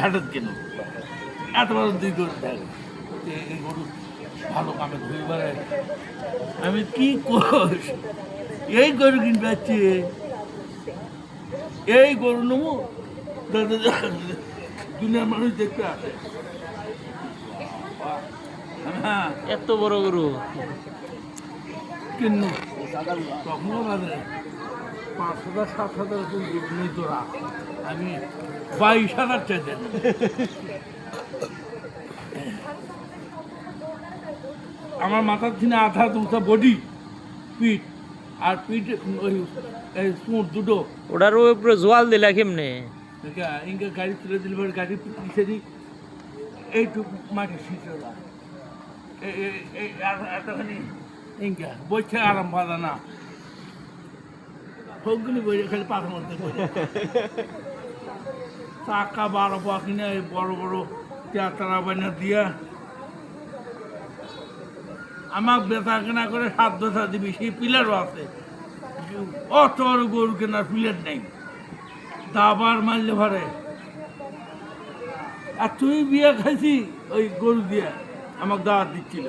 হাটত কেন এত বড় দুই গরু দেখ এই গরু ভালো কামে ঘুরে বেড়ায় আমি কি কোষ এই গরু কিনতে পারছি এই গরু নেবো দুনিয়ার মানুষ দেখতে আসে হ্যাঁ এত বড় গরু কিনু তখনও বাজে 5,000 7,000 গরু নেই তোরা আমি 22,000 চাইতেন আমার মাথার দিনে আধা দুটা বডি পিঠ আর পিঠ ওই সুর দুটো ওটার উপরে জোয়াল দিলা কেমনে ইনকে গাড়ি তুলে দিল গাড়ি পিছিয়ে দিই এইটুকু মাটি শীতলা এতখানি ইনকা বইছে আরাম বাঁধা না সবগুলি বই খালি পাথর মধ্যে চাকা 12 পা কিনে বড় বড় তেয়াতারা বানা দিয়া আমার বেচা কেনা করে 7-10 দিবি সেই পিলারও আছে অত বড় গরু কেনার পিলার নেই দাবার মারলে ভরে আর তুই বিয়ে খাইছি ওই গরু দিয়ে আমাকে দাওয়াত দিচ্ছিল